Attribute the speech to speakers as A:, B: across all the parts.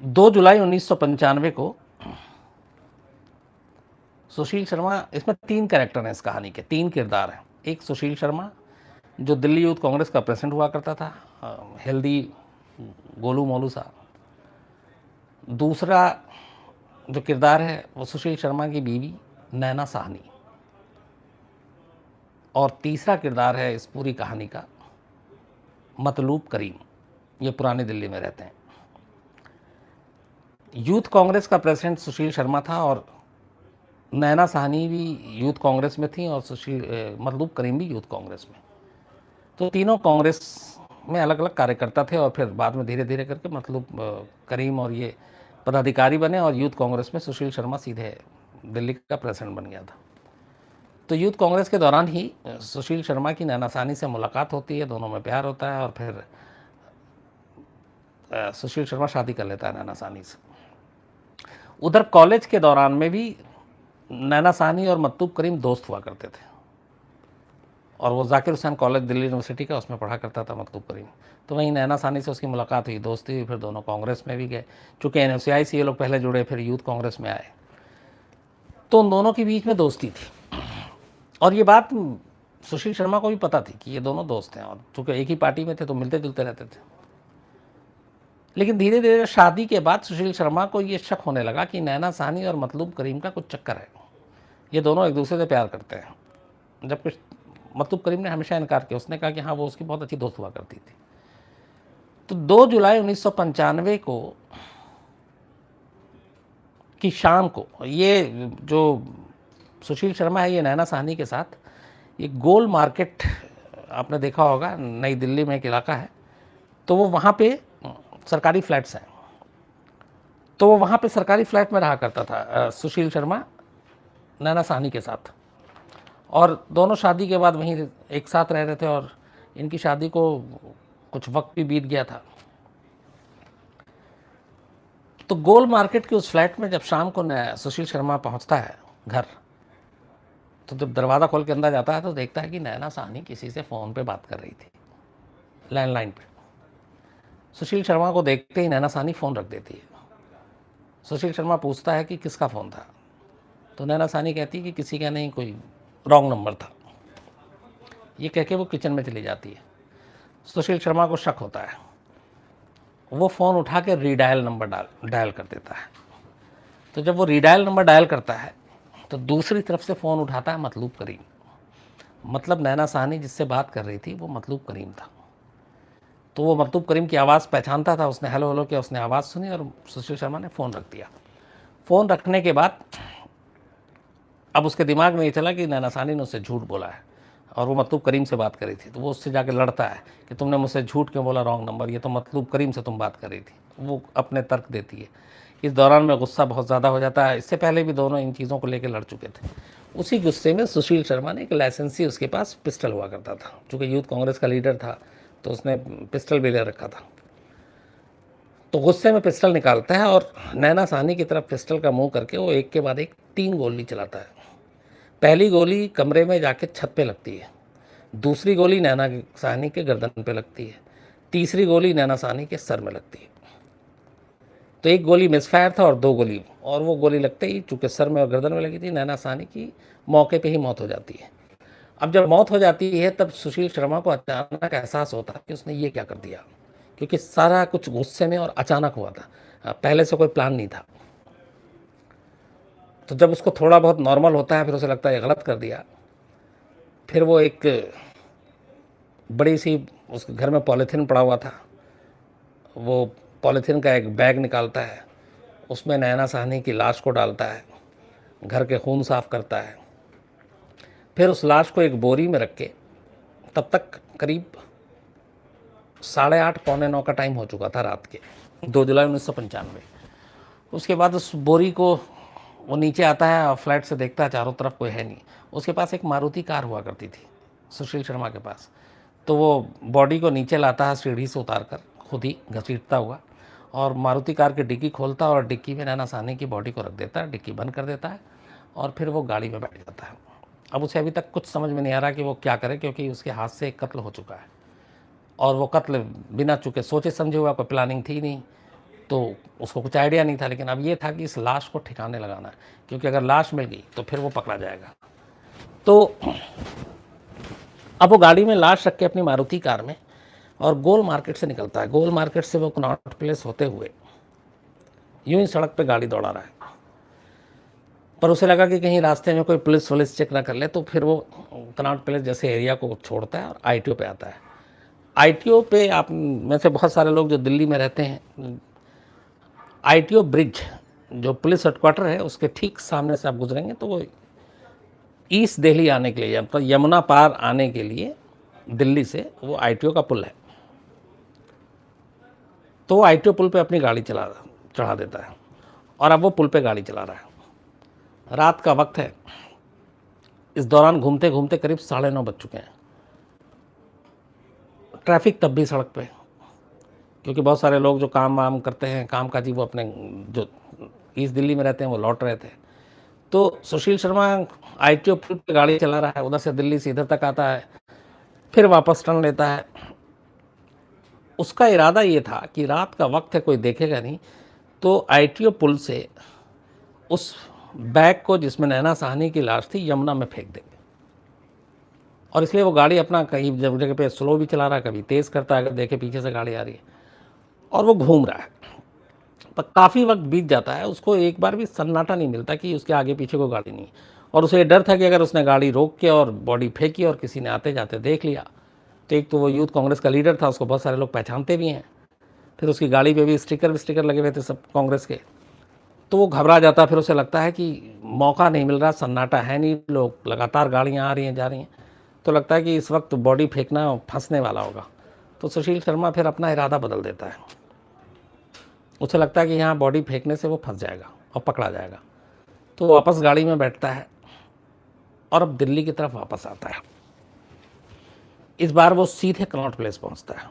A: 2 जुलाई 1995 को सुशील शर्मा, इसमें 3 कैरेक्टर हैं इस कहानी के, 3 किरदार हैं। एक सुशील शर्मा जो दिल्ली यूथ कांग्रेस का प्रेसिडेंट हुआ करता था, हेल्दी गोलू मोलू सा। दूसरा जो किरदार है वो सुशील शर्मा की बीवी नैना साहनी। और तीसरा किरदार है इस पूरी कहानी का मतलूब करीम, ये पुरानी दिल्ली में रहते हैं। यूथ कांग्रेस का प्रेसिडेंट सुशील शर्मा था और नैना साहनी भी यूथ कांग्रेस में थी और मतलूब करीम भी यूथ कांग्रेस में। तो तीनों कांग्रेस में अलग अलग कार्यकर्ता थे और फिर बाद में धीरे धीरे करके मतलूब करीम और ये पदाधिकारी बने और यूथ कांग्रेस में सुशील शर्मा सीधे दिल्ली का प्रेसिडेंट बन गया था। तो यूथ कांग्रेस के दौरान ही सुशील शर्मा की नैना साहनी से मुलाकात होती है, दोनों में प्यार होता है और फिर सुशील शर्मा शादी कर लेता है नैना साहनी से। उधर कॉलेज के दौरान में भी नैना साहनी और मतलूब करीम दोस्त हुआ करते थे और वो जाकिर हुसैन कॉलेज दिल्ली यूनिवर्सिटी का, उसमें पढ़ा करता था मतलूब करीम। तो वहीं नैना साहनी से उसकी मुलाकात हुई, दोस्ती हुई, फिर दोनों कांग्रेस में भी गए। चूँकि NFCI से ये लोग पहले जुड़े, फिर यूथ कांग्रेस में आए, तो उन दोनों के बीच में दोस्ती थी। और ये बात सुशील शर्मा को भी पता थी कि ये दोनों दोस्त हैं और चूँकि एक ही पार्टी में थे तो मिलते जुलते रहते थे। लेकिन धीरे धीरे शादी के बाद सुशील शर्मा को ये शक होने लगा कि नैना साहनी और मतलूब करीम का कुछ चक्कर है, ये दोनों एक दूसरे से प्यार करते हैं। जबकि मतलूब करीम ने हमेशा इनकार किया, उसने कहा कि हाँ वो उसकी बहुत अच्छी दोस्त हुआ करती थी। तो 2 जुलाई 1995 को की शाम को ये जो सुशील शर्मा है ये नैना साहनी के साथ ये गोल मार्केट, आपने देखा होगा, नई दिल्ली में एक इलाका है, तो वो वहाँ पे सरकारी फ्लैट्स हैं, तो वो वहाँ पे सरकारी फ्लैट में रहा करता था सुशील शर्मा नैना साहनी के साथ। और दोनों शादी के बाद वहीं एक साथ रह रहे थे और इनकी शादी को कुछ वक्त भी बीत गया था। तो गोल मार्केट के उस फ्लैट में जब शाम को सुशील शर्मा पहुंचता है घर, तो जब दरवाज़ा खोल के अंदर जाता है तो देखता है कि नैना साहनी किसी से फ़ोन पे बात कर रही थी, लैंडलाइन पे। सुशील शर्मा को देखते ही नैना साहनी फ़ोन रख देती है। सुशील शर्मा पूछता है कि किसका फ़ोन था, तो नैना साहनी कहती है कि किसी का नहीं, कोई रॉन्ग नंबर था। ये कह के वो किचन में चली जाती है। सुशील शर्मा को शक होता है, वो फ़ोन उठा के रीडायल नंबर डायल कर देता है। तो जब वो रीडायल नंबर डायल करता है तो दूसरी तरफ से फ़ोन उठाता है मतलूब करीम। मतलब नैना साहनी जिससे बात कर रही थी वो मतलूब करीम था। तो वो मतलूब करीम की आवाज़ पहचानता था, उसने हेलो हेलो किया, उसने आवाज़ सुनी और सुशील शर्मा ने फ़ोन रख दिया। फ़ोन रखने के बाद अब उसके दिमाग में ये चला कि नैना साहनी ने उससे झूठ बोला है और वो मतलूब करीम से बात कर रही थी। तो वो उससे जाके लड़ता है कि तुमने मुझसे झूठ क्यों बोला, रॉन्ग नंबर, ये तो मतलूब करीम से तुम बात कर रही थी। वो अपने तर्क देती है। इस दौरान में गुस्सा बहुत ज़्यादा हो जाता है। इससे पहले भी दोनों इन चीज़ों को लेकर लड़ चुके थे। उसी गुस्से में सुशील शर्मा ने एक लाइसेंसी, उसके पास पिस्टल हुआ करता था, चूँकि यूथ कांग्रेस का लीडर था तो उसने पिस्टल भी ले रखा था। तो गुस्से में पिस्टल निकालता है और नैना साहनी की तरफ पिस्टल का मुंह करके वो एक के बाद एक 3 गोली चलाता है। पहली गोली कमरे में जाके छत पे लगती है, दूसरी गोली नैना साहनी के गर्दन पे लगती है, तीसरी गोली नैना साहनी के सर में लगती है। तो एक गोली मिसफायर था और 2 गोली, और वो गोली लगते ही चूँकि सर में और गर्दन में लगी थी, नैना साहनी की मौके पे ही मौत हो जाती है। अब जब मौत हो जाती है तब सुशील शर्मा को अचानक एहसास होता है कि उसने ये क्या कर दिया, क्योंकि सारा कुछ गुस्से में और अचानक हुआ था, पहले से कोई प्लान नहीं था। तो जब उसको थोड़ा बहुत नॉर्मल होता है फिर उसे लगता है गलत कर दिया। फिर वो एक बड़ी सी, उसके घर में पॉलीथीन पड़ा हुआ था, वो पॉलीथीन का एक बैग निकालता है, उसमें नैना साहनी की लाश को डालता है, घर के खून साफ करता है। फिर उस लाश को एक बोरी में रख के, तब तक करीब 8:30 पौने 9 का टाइम हो चुका था रात के, 2 जुलाई 1995। उसके बाद उस बोरी को वो नीचे आता है और फ्लैट से देखता है चारों तरफ कोई है नहीं। उसके पास एक मारुति कार हुआ करती थी सुशील शर्मा के पास। तो वो बॉडी को नीचे लाता है सीढ़ी से उतार कर, खुद ही घसीटता हुआ, और मारुति कार की डिक्की खोलता है और डिक्की में नैना साहनी की बॉडी को रख देता है, डिक्की बंद कर देता है और फिर वो गाड़ी में बैठ जाता है। अब उसे अभी तक कुछ समझ में नहीं आ रहा कि वो क्या करे, क्योंकि उसके हाथ से एक कत्ल हो चुका है और वो कत्ल बिना चूँकि सोचे समझे हुआ, कोई प्लानिंग थी नहीं। तो उसको कुछ आइडिया नहीं था, लेकिन अब ये था कि इस लाश को ठिकाने लगाना है, क्योंकि अगर लाश मिल गई तो फिर वो पकड़ा जाएगा। तो अब वो गाड़ी में लाश रख के अपनी मारुति कार में और गोल मार्केट से निकलता है। गोल मार्केट से वो कनॉट प्लेस होते हुए यूं ही सड़क पे गाड़ी दौड़ा रहा है, पर उसे लगा कि कहीं रास्ते में कोई पुलिस वुलिस चेक ना कर ले, तो फिर वो कनॉट प्लेस जैसे एरिया को छोड़ता है और आईटीओ पे आता है। आईटीओ पे आप में से बहुत सारे लोग जो दिल्ली में रहते हैं, आईटीओ ब्रिज जो पुलिस हेडक्वार्टर है उसके ठीक सामने से आप गुजरेंगे तो वो ईस्ट दिल्ली आने के लिए, मतलब यमुना पार आने के लिए दिल्ली से वो आईटीओ का पुल है। तो वो आईटीओ पुल पे अपनी गाड़ी चढ़ा देता है और अब वो पुल पे गाड़ी चला रहा है। रात का वक्त है, इस दौरान घूमते घूमते करीब 9:30 बज चुके हैं। ट्रैफिक तब भी सड़क पे, क्योंकि बहुत सारे लोग जो काम वाम करते हैं, काम काजी, वो अपने जो ईस्ट दिल्ली में रहते हैं वो लौट रहे थे। तो सुशील शर्मा आईटीओ पुल पे गाड़ी चला रहा है, उधर से दिल्ली से इधर तक आता है, फिर वापस टर्न लेता है। उसका इरादा ये था कि रात का वक्त है, कोई देखेगा नहीं, तो आईटीओ पुल से उस बैग को जिसमें नैना साहनी की लाश थी यमुना में फेंक देंगे। और इसलिए वो गाड़ी अपना कहीं जगह पे स्लो भी चला रहा है, कभी तेज़ करता है अगर देखे पीछे से गाड़ी आ रही है, और वो घूम रहा है। पर काफ़ी वक्त बीत जाता है, उसको एक बार भी सन्नाटा नहीं मिलता कि उसके आगे पीछे कोई गाड़ी नहीं। और उसे डर था कि अगर उसने गाड़ी रोक के और बॉडी फेंकी और किसी ने आते जाते देख लिया, तो एक तो वो यूथ कांग्रेस का लीडर था, उसको बहुत सारे लोग पहचानते भी हैं, फिर उसकी गाड़ी पे भी स्टिकर लगे हुए थे सब कांग्रेस के, तो वो घबरा जाता। फिर उसे लगता है कि मौका नहीं मिल रहा, सन्नाटा है नहीं, लोग लगातार गाड़ियाँ आ रही हैं जा रही हैं, तो लगता है कि इस वक्त बॉडी फेंकना फंसने वाला होगा। तो सुशील शर्मा फिर अपना इरादा बदल देता है। उसे लगता है कि यहाँ बॉडी फेंकने से वो फंस जाएगा और पकड़ा जाएगा, तो वो वापस गाड़ी में बैठता है और अब दिल्ली की तरफ वापस आता है। इस बार वो सीधे कनॉट प्लेस पहुँचता है,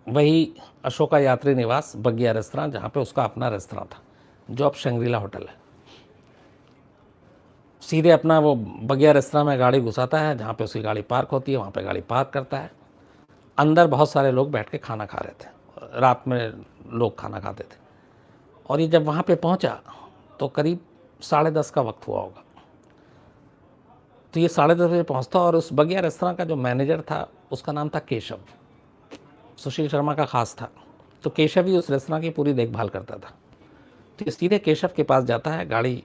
A: वही अशोका यात्री निवास बगिया रेस्तरां, जहाँ पे उसका अपना रेस्तरां था, जो अब शंग्रीला होटल है। सीधे अपना वो बगिया रेस्तरां में गाड़ी घुसाता है, जहाँ पे उसकी गाड़ी पार्क होती है, वहाँ पे गाड़ी पार्क करता है। अंदर बहुत सारे लोग बैठ के खाना खा रहे थे, रात में लोग खाना खाते थे। और ये जब वहाँ पे पहुँचा तो करीब 10:30 का वक्त हुआ होगा। तो ये 10:30 बजे पहुँचता, और उस बगिया रेस्तरां का जो मैनेजर था उसका नाम था केशव, सुशील शर्मा का खास था। तो केशव ही उस रेस्तरां की पूरी देखभाल करता था। तो ये सीधे केशव के पास जाता है, गाड़ी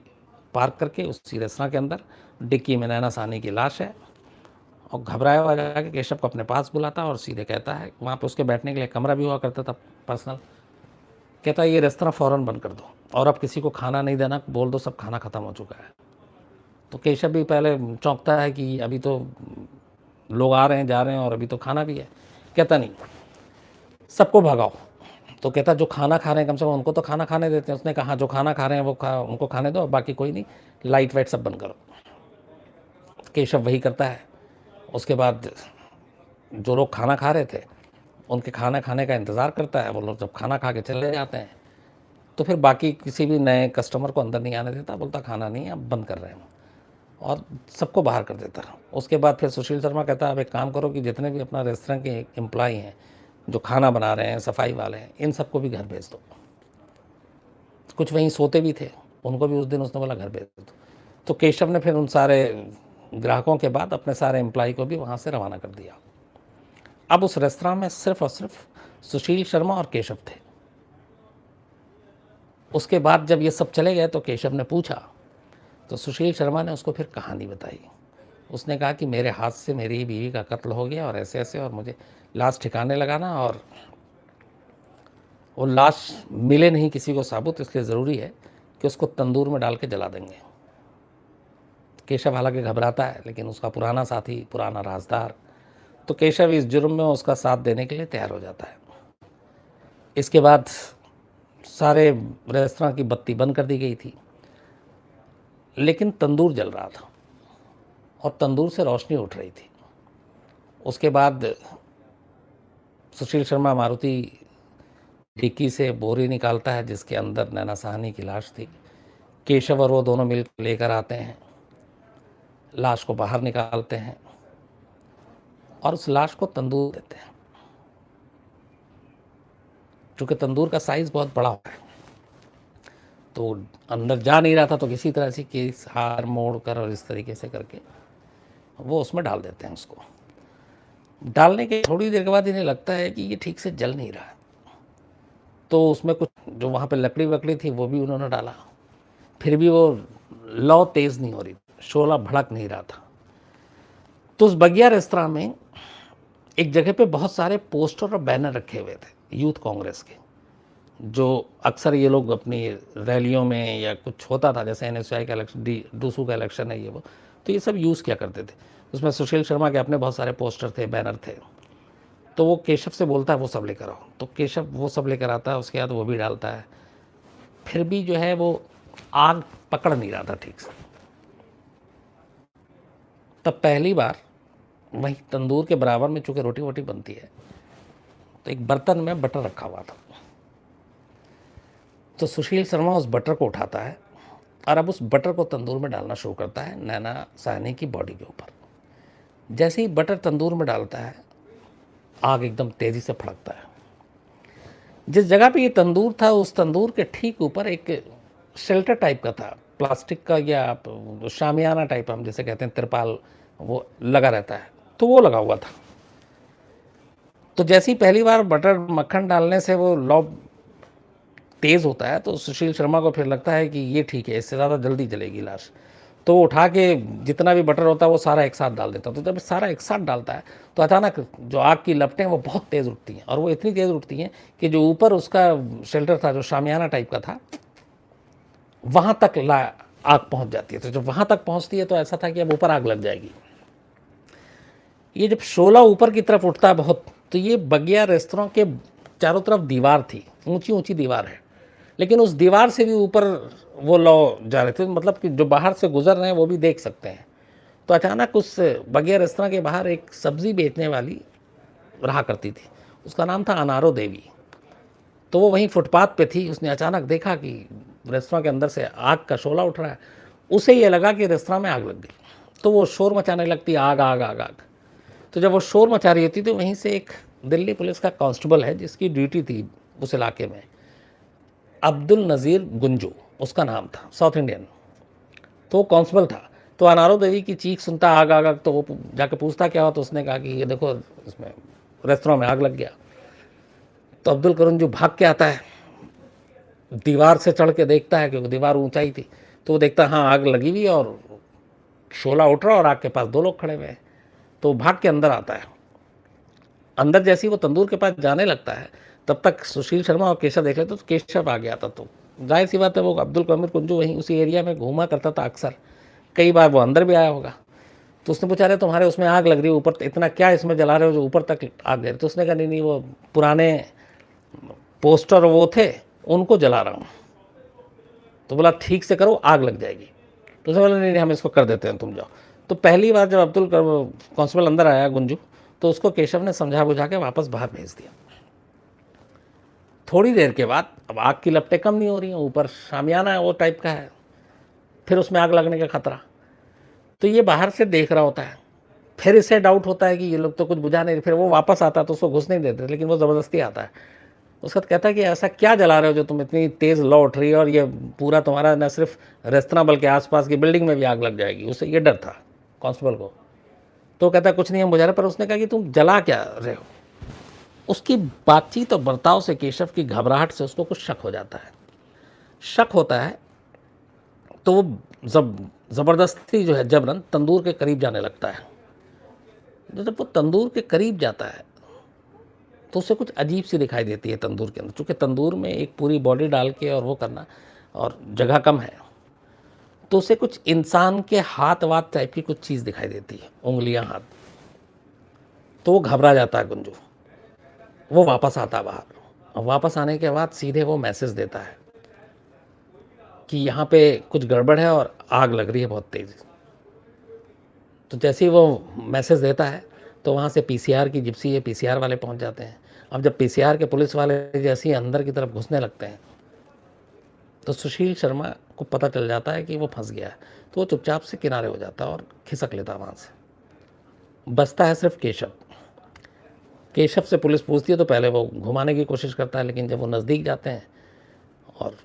A: पार्क करके उसी रेस्तरां के अंदर डिक्की में नैना साहनी की लाश है, और घबराया हुआ जाके केशव को अपने पास बुलाता है और सीधे कहता है, वहाँ पे उसके बैठने के लिए कमरा भी हुआ करता था पर्सनल, कहता है ये रेस्तरां फ़ौरन बंद कर दो और अब किसी को खाना नहीं देना, बोल दो सब खाना ख़त्म हो चुका है। तो केशव भी पहले चौंकता है कि अभी तो लोग आ रहे हैं जा रहे हैं और अभी तो खाना भी है। कहता नहीं, सबको भगाओ। तो कहता जो खाना खा रहे हैं कम से कम उनको तो खाना खाने देते हैं। उसने कहा जो खाना खा रहे हैं वो उनको खाने दो, और बाकी कोई नहीं, लाइट वाइट सब बंद करो। केशव वही करता है। उसके बाद जो लोग खाना खा रहे थे उनके खाना खाने का इंतज़ार करता है। वो लोग जब खाना खा के चले जाते हैं तो फिर बाकी किसी भी नए कस्टमर को अंदर नहीं आने देता, बोलता खाना नहीं है, अब बंद कर रहे हैं, और सबको बाहर कर देता। उसके बाद फिर सुशील शर्मा कहता है अब एक काम करो कि जितने भी अपना रेस्तरां के एम्प्लॉई हैं जो खाना बना रहे हैं, सफाई वाले हैं, इन सबको भी घर भेज दो। कुछ वहीं सोते भी थे, उनको भी उस दिन उसने बोला घर भेज दो। तो केशव ने फिर उन सारे ग्राहकों के बाद अपने सारे एम्प्लॉई को भी वहाँ से रवाना कर दिया। अब उस रेस्तरां में सिर्फ और सिर्फ सुशील शर्मा और केशव थे। उसके बाद जब ये सब चले गए तो केशव ने पूछा, तो सुशील शर्मा ने उसको फिर कहानी बताई। उसने कहा कि मेरे हाथ से मेरी ही बीवी का कत्ल हो गया और ऐसे ऐसे, और मुझे लाश ठिकाने लगाना, और वो लाश मिले नहीं किसी को साबुत, इसलिए ज़रूरी है कि उसको तंदूर में डाल के जला देंगे। केशव हालांकि घबराता है, लेकिन उसका पुराना साथी, पुराना राजदार, तो केशव इस जुर्म में उसका साथ देने के लिए तैयार हो जाता है। इसके बाद सारे रेस्तरां की बत्ती बंद कर दी गई थी, लेकिन तंदूर जल रहा था और तंदूर से रोशनी उठ रही थी। उसके बाद सुशील शर्मा मारुति डिक्की से बोरी निकालता है जिसके अंदर नैना साहनी की लाश थी। केशव और वो दोनों मिल लेकर आते हैं, लाश को बाहर निकालते हैं और उस लाश को तंदूर देते हैं। चूँकि तंदूर का साइज़ बहुत बड़ा है तो अंदर जा नहीं रहा था, तो किसी तरह से केस हार मोड़ कर और इस तरीके से करके वो उसमें डाल देते हैं। उसको डालने के थोड़ी देर के बाद इन्हें लगता है कि ये ठीक से जल नहीं रहा है, तो उसमें कुछ जो वहाँ पे लकड़ी वकड़ी थी वो भी उन्होंने डाला, फिर भी वो लौ तेज़ नहीं हो रही, शोला भड़क नहीं रहा था। तो उस बगिया रेस्तरां में एक जगह पे बहुत सारे पोस्टर और बैनर रखे हुए थे यूथ कांग्रेस के, जो अक्सर ये लोग अपनी रैलियों में या कुछ होता था, जैसे NSY का इलेक्शन, डूसू का इलेक्शन है ये वो, तो ये सब यूज़ किया करते थे। उसमें सुशील शर्मा के अपने बहुत सारे पोस्टर थे, बैनर थे। तो वो केशव से बोलता है वो सब लेकर आओ, तो केशव वो सब लेकर आता है, उसके बाद वो भी डालता है, फिर भी जो है वो आग पकड़ नहीं रहा था ठीक से। तब पहली बार वहीं तंदूर के बराबर में चूँकि रोटी वोटी बनती है, तो एक बर्तन में बटर रखा हुआ था। तो सुशील शर्मा उस बटर को उठाता है और अब उस बटर को तंदूर में डालना शुरू करता है नैना साहनी की बॉडी के ऊपर। जैसे ही बटर तंदूर में डालता है, आग एकदम तेज़ी से भड़कता है। जिस जगह पे ये तंदूर था, उस तंदूर के ठीक ऊपर एक शेल्टर टाइप का था, प्लास्टिक का या आप शामियाना टाइप हम जैसे कहते हैं, तिरपाल, वो लगा रहता है, तो वो लगा हुआ था। तो जैसे ही पहली बार बटर मक्खन डालने से वो लौ तेज़ होता है, तो सुशील शर्मा को फिर लगता है कि ये ठीक है, इससे ज़्यादा जल्दी जलेगी लाश। तो वो उठा के जितना भी बटर होता है वो सारा एक साथ डाल देता है। तो जब सारा एक साथ डालता है तो अचानक जो आग की लपटें वो बहुत तेज़ उठती हैं, और वो इतनी तेज़ उठती हैं कि जो ऊपर उसका शेल्टर था, जो शामियाना टाइप का था, वहाँ तक आग पहुँच जाती है। तो जब वहाँ तक पहुँचती है तो ऐसा था कि अब ऊपर आग लग जाएगी। ये जब शोला ऊपर की तरफ उठता है बहुत, तो ये बगिया रेस्तरां के चारों तरफ दीवार थी, ऊंची ऊंची दीवार है, लेकिन उस दीवार से भी ऊपर वो लौ जा रहे थे, मतलब कि जो बाहर से गुजर रहे हैं वो भी देख सकते हैं। तो अचानक उस बगिया रेस्तरां के बाहर एक सब्ज़ी बेचने वाली रहा करती थी, उसका नाम था अनारो देवी। तो वो वहीं फुटपाथ पे थी, उसने अचानक देखा कि रेस्तरां के अंदर से आग का शोला उठ रहा है। उसे ये लगा कि रेस्तरां में आग लग गई, तो वो शोर मचाने लगती, आग आग आग आग। तो जब वो शोर मचा रही होती तो वहीं से एक दिल्ली पुलिस का कांस्टेबल है जिसकी ड्यूटी थी उस इलाके में, अब्दुल नज़ीर गुंजू उसका नाम था, साउथ इंडियन, तो वो कांस्टेबल था। तो अनारो देवी की चीख सुनता आग आग आग, तो वो जाके पूछता क्या हुआ, तो उसने कहा कि ये देखो इसमें रेस्तरां में आग लग गया। तो अब्दुल गुंजू भाग के आता है, दीवार से चढ़ के देखता है, क्योंकि दीवार ऊंचाई थी, तो वो देखता है हाँ आग लगी हुई और शोला उठ रहा और आग के पास दो लोग खड़े हुए हैं। तो भाग के अंदर आता है। अंदर जैसे ही वो तंदूर के पास जाने लगता है, तब तक सुशील शर्मा और केशव देख लेते, तो केशव आ गया था। तो जाहिर सी बात है, वो अब्दुल कमीर कुंजू वहीं उसी एरिया में घूमा करता था अक्सर, कई बार वो अंदर भी आया होगा। तो उसने पूछा, अरे तुम्हारे उसमें आग लग रही है ऊपर, इतना क्या इसमें जला रहे हो जो ऊपर तक आग ले रही? तो उसने कहा नहीं वो पुराने पोस्टर वो थे उनको जला रहा हूँ। तो बोला ठीक से करो, आग लग जाएगी। तो उसने बोला नहीं हम इसको कर देते हैं, तुम जाओ। तो पहली बार जब अब्दुल कांस्टेबल अंदर आया गुंजू, तो उसको केशव ने समझा बुझा के वापस बाहर भेज दिया। थोड़ी देर के बाद अब आग की लपटें कम नहीं हो रही हैं, ऊपर शामियाना वो टाइप का है, फिर उसमें आग लगने का खतरा। तो ये बाहर से देख रहा होता है, फिर इसे डाउट होता है कि ये लोग तो कुछ बुझा नहीं, फिर वो वापस आता है तो उसको घुस नहीं देते, लेकिन वो ज़बरदस्ती आता है। उसका कहता है कि ऐसा क्या जला रहे हो जो तुम इतनी तेज़ लौ उठ रही है, और ये पूरा तुम्हारा न सिर्फ रेस्तरां बल्कि आसपास की बिल्डिंग में भी आग लग जाएगी। उसे ये डर था कांस्टेबल को। तो कहता है कुछ नहीं हम बुझा रहे, पर उसने कहा कि तुम जला क्या रहे हो। उसकी बातचीत और बर्ताव से, केशव की घबराहट से उसको कुछ शक हो जाता है। शक होता है तो वो ज़बरदस्ती जो है जबरन तंदूर के करीब जाने लगता है। जब वो तंदूर के करीब जाता है तो उसे कुछ अजीब सी दिखाई देती है तंदूर के अंदर, चूँकि तंदूर में एक पूरी बॉडी डाल के और वो करना, और जगह कम है, तो उसे कुछ इंसान के हाथ वाथ टाइप की कुछ चीज़ दिखाई देती है, उंगलियां हाथ। तो वो घबरा जाता है गुंजू, वो वापस आता है बाहर, और वापस आने के बाद सीधे वो मैसेज देता है कि यहाँ पे कुछ गड़बड़ है और आग लग रही है बहुत तेज़। तो जैसे ही वो मैसेज देता है तो वहाँ से पीसीआर की जिप्सी है, पीसीआर वाले पहुँच जाते हैं। अब जब पीसीआर के पुलिस वाले जैसे ही अंदर की तरफ घुसने लगते हैं तो सुशील शर्मा को पता चल जाता है कि वो फंस गया है। तो वो चुपचाप से किनारे हो जाता है और खिसक लेता है वहाँ से। बचता है सिर्फ केशव। केशव से पुलिस पूछती है तो पहले वो घुमाने की कोशिश करता है, लेकिन जब वो नज़दीक जाते हैं और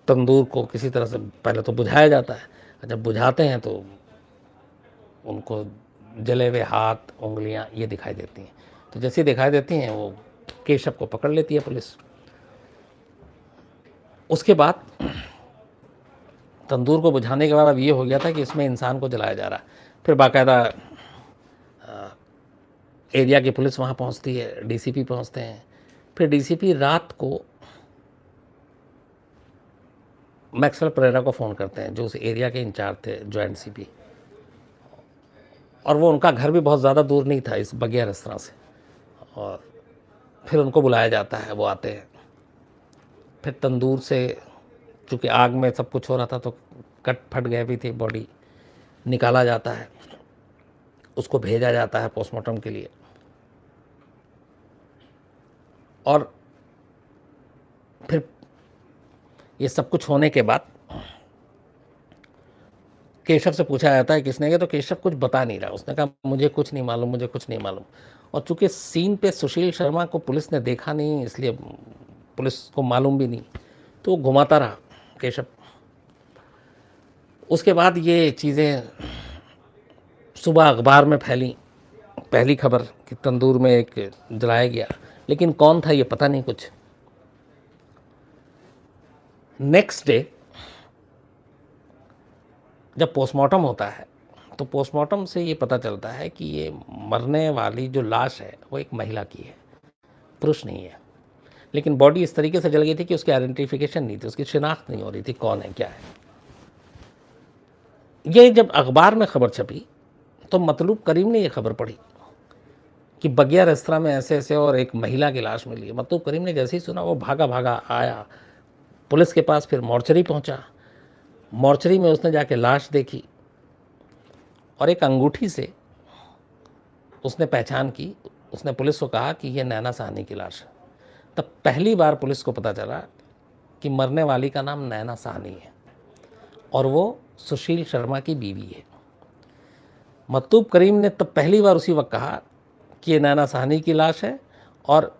A: तंदूर को किसी तरह से पहले तो बुझाया जाता है, और जब बुझाते हैं तो उनको जले हुए हाथ, उंगलियां ये दिखाई देती हैं। तो जैसे दिखाई देती हैं वो केशव को पकड़ लेती है पुलिस। उसके बाद तंदूर को बुझाने के बाद अब ये हो गया था कि इसमें इंसान को जलाया जा रहा है। फिर बाकायदा एरिया की पुलिस वहाँ पहुँचती है, डीसीपी पहुँचते हैं। फिर डीसीपी रात को मैक्सवेल परेरा को फ़ोन करते हैं, जो उस एरिया के इंचार्ज थे, जॉइंट सीपी। और वो उनका घर भी बहुत ज़्यादा दूर नहीं था इस बगिया रेस्तरां से। और फिर उनको बुलाया जाता है, वो आते हैं। फिर तंदूर से, चूँकि आग में सब कुछ हो रहा था तो कट फट गए भी थे, बॉडी निकाला जाता है, उसको भेजा जाता है पोस्टमार्टम के लिए। और फिर ये सब कुछ होने के बाद केशव से पूछा जाता है किसने किया, तो केशव कुछ बता नहीं रहा। उसने कहा मुझे कुछ नहीं मालूम, मुझे कुछ नहीं मालूम। और चूंकि सीन पे सुशील शर्मा को पुलिस ने देखा नहीं, इसलिए पुलिस को मालूम भी नहीं, तो वो घुमाता रहा केशव। उसके बाद ये चीज़ें सुबह अखबार में फैली, पहली खबर कि तंदूर में एक जलाया गया, लेकिन कौन था ये पता नहीं कुछ। नेक्स्ट डे जब पोस्टमार्टम होता है तो पोस्टमार्टम से ये पता चलता है कि ये मरने वाली जो लाश है वो एक महिला की है, पुरुष नहीं है। लेकिन बॉडी इस तरीके से जल गई थी कि उसकी आइडेंटिफिकेशन नहीं थी, उसकी शिनाख्त नहीं हो रही थी कौन है क्या है। ये जब अखबार में खबर छपी तो मतलूब करीम ने ये खबर पढ़ी कि बगिया रेस्तरां में ऐसे ऐसे और एक महिला की लाश मिली है। मतलूब करीम ने जैसे ही सुना वो भागा भागा आया पुलिस के पास, फिर मॉर्चरी पहुंचा। मॉर्चरी में उसने जाके लाश देखी और एक अंगूठी से उसने पहचान की। उसने पुलिस को कहा कि ये नैना साहनी की लाश है। तब पहली बार पुलिस को पता चला कि मरने वाली का नाम नैना साहनी है और वो सुशील शर्मा की बीवी है। मतलूब करीम ने तब पहली बार उसी वक्त कहा कि ये नैना साहनी की लाश है और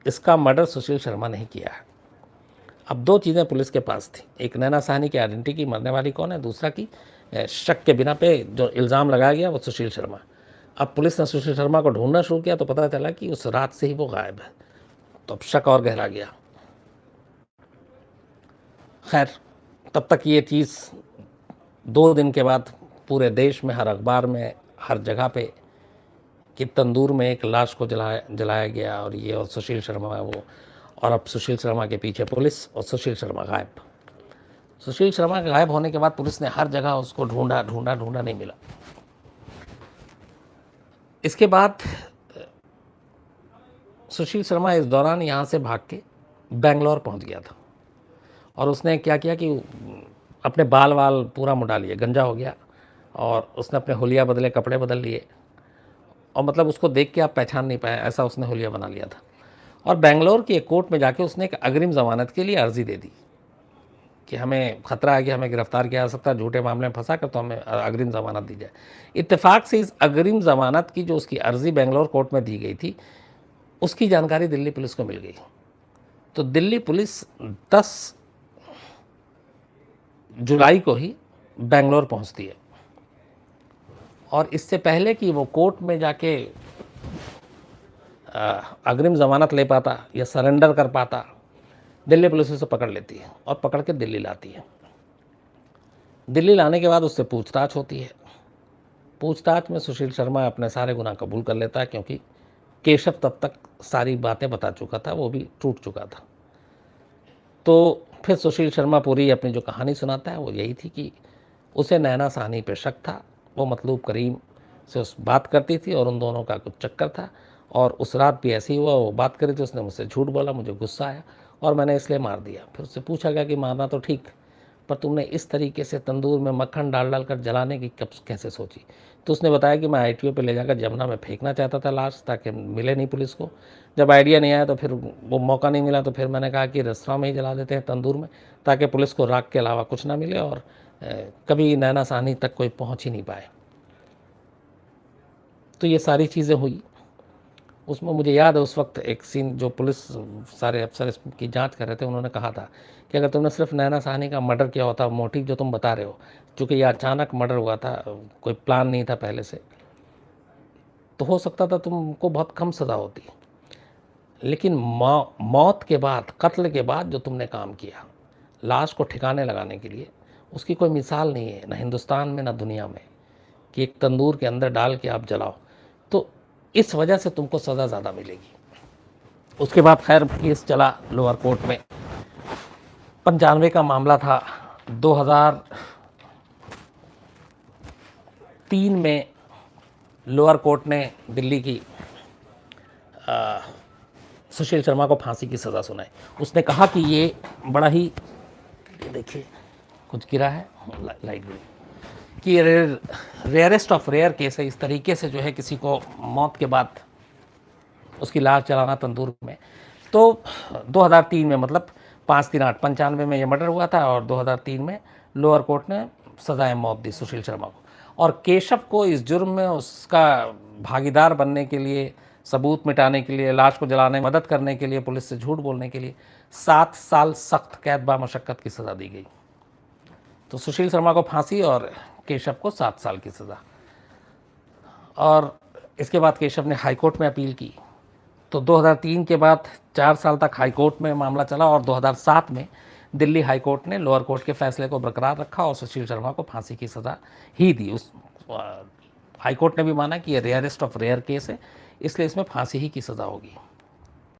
A: इसका मर्डर सुशील शर्मा ने किया है। अब दो चीज़ें पुलिस के पास थी, एक नैना साहनी की आइडेंटिटी, मरने वाली कौन है, दूसरा की शक के बिना पे जो इल्ज़ाम लगाया गया वो सुशील शर्मा। अब पुलिस ने सुशील शर्मा को ढूंढना शुरू किया तो पता चला कि उस रात से ही वो गायब है। तो अब शक और गहरा गया। खैर, तब तक ये चीज़ 2 दिन के बाद पूरे देश में, हर अखबार में, हर जगह पे कि तंदूर में एक लाश को जलाया गया और ये और सुशील शर्मा है वो। और अब सुशील शर्मा के पीछे पुलिस और सुशील शर्मा गायब। सुशील शर्मा के गायब होने के बाद पुलिस ने हर जगह उसको ढूंढा ढूंढा ढूंढा, नहीं मिला। इसके बाद सुशील शर्मा इस दौरान यहाँ से भाग के बेंगलोर पहुँच गया था और उसने क्या किया कि अपने बाल वाल पूरा मुड़ा लिए, गंजा हो गया और उसने अपने हुलिया बदले, कपड़े बदल लिए और मतलब उसको देख के आप पहचान नहीं पाए, ऐसा उसने हुलिया बना लिया था। और बेंगलोर की एक कोर्ट में जाके उसने एक अग्रिम ज़मानत के लिए अर्ज़ी दे दी कि हमें ख़तरा है कि हमें गिरफ्तार किया जा सकता है झूठे मामले में फंसा कर, तो हमें अग्रिम ज़मानत दी जाए। इत्तेफाक से इस अग्रिम ज़मानत की जो उसकी अर्ज़ी बेंगलोर कोर्ट में दी गई थी उसकी जानकारी दिल्ली पुलिस को मिल गई। तो दिल्ली पुलिस 10 जुलाई को ही बेंगलोर पहुंचती है और इससे पहले कि वो कोर्ट में जाके अग्रिम ज़मानत ले पाता या सरेंडर कर पाता, दिल्ली पुलिस उसे पकड़ लेती है और पकड़ के दिल्ली लाती है। दिल्ली लाने के बाद उससे पूछताछ होती है। पूछताछ में सुशील शर्मा अपने सारे गुनाह कबूल कर लेता है क्योंकि केशव तब तक सारी बातें बता चुका था, वो भी टूट चुका था। तो फिर सुशील शर्मा पूरी अपनी जो कहानी सुनाता है वो यही थी कि उसे नैना साहनी पे शक था। वो मतलूब करीम से उस बात करती थी और उन दोनों का कुछ चक्कर था और उस रात भी ऐसे ही हुआ। वो बात करी थी, उसने मुझसे झूठ बोला, मुझे गुस्सा आया और मैंने इसलिए मार दिया। फिर उससे पूछा गया कि मारना तो ठीक, पर तुमने इस तरीके से तंदूर में मक्खन डाल डाल कर जलाने की कब कैसे सोची। तो उसने बताया कि मैं आईटीओ पे ले जाकर जमुना में फेंकना चाहता था लाश, ताकि मिले नहीं पुलिस को। जब आइडिया नहीं आया तो फिर वो मौका नहीं मिला, तो फिर मैंने कहा कि रेस्तरां में ही जला देते हैं तंदूर में, ताकि पुलिस को राख के अलावा कुछ ना मिले और कभी नैना साहनी तक कोई पहुँच ही नहीं पाए। तो ये सारी चीज़ें हुई। उसमें मुझे याद है उस वक्त एक सीन, जो पुलिस सारे अफसर इसकी जांच कर रहे थे, उन्होंने कहा था कि अगर तुमने सिर्फ नैना साहनी का मर्डर किया होता, मोटिव जो तुम बता रहे हो, चूँकि ये अचानक मर्डर हुआ था, कोई प्लान नहीं था पहले से, तो हो सकता था तुमको बहुत कम सज़ा होती। लेकिन मौत के बाद, कत्ल के बाद जो तुमने काम किया लाश को ठिकाने लगाने के लिए, उसकी कोई मिसाल नहीं है, ना हिंदुस्तान में ना दुनिया में, कि एक तंदूर के अंदर डाल के आप जलाओ। तो इस वजह से तुमको सज़ा ज़्यादा मिलेगी। उसके बाद खैर केस चला लोअर कोर्ट में, 95 का मामला था। 2003 में लोअर कोर्ट ने दिल्ली की सुशील शर्मा को फांसी की सज़ा सुनाई। उसने कहा कि ये बड़ा ही, ये देखिए कुछ गिरा है, लाइट गिरी, कि रेयरेस्ट ऑफ रेयर केस है इस तरीके से जो है किसी को मौत के बाद उसकी लाश जलाना तंदूर में। तो 2003 में, मतलब 5-3-8, 95 में ये मर्डर हुआ था और 2003 में लोअर कोर्ट ने सज़ाए मौत दी सुशील शर्मा को। और केशव को इस जुर्म में उसका भागीदार बनने के लिए, सबूत मिटाने के लिए, लाश को जलाने में मदद करने के लिए, पुलिस से झूठ बोलने के लिए 7 साल सख्त कैद बा मशक्क़त की सज़ा दी गई। तो सुशील शर्मा को फांसी और केशव को 7 साल की सज़ा। और इसके बाद केशव ने हाई कोर्ट में अपील की। तो 2003 के बाद 4 साल तक हाई कोर्ट में मामला चला और 2007 में दिल्ली हाई कोर्ट ने लोअर कोर्ट के फैसले को बरकरार रखा और सुशील शर्मा को फांसी की सज़ा ही दी। उस हाई कोर्ट ने भी माना कि ये रेयरेस्ट ऑफ रेयर केस है, इसलिए इसमें फांसी ही की सज़ा होगी।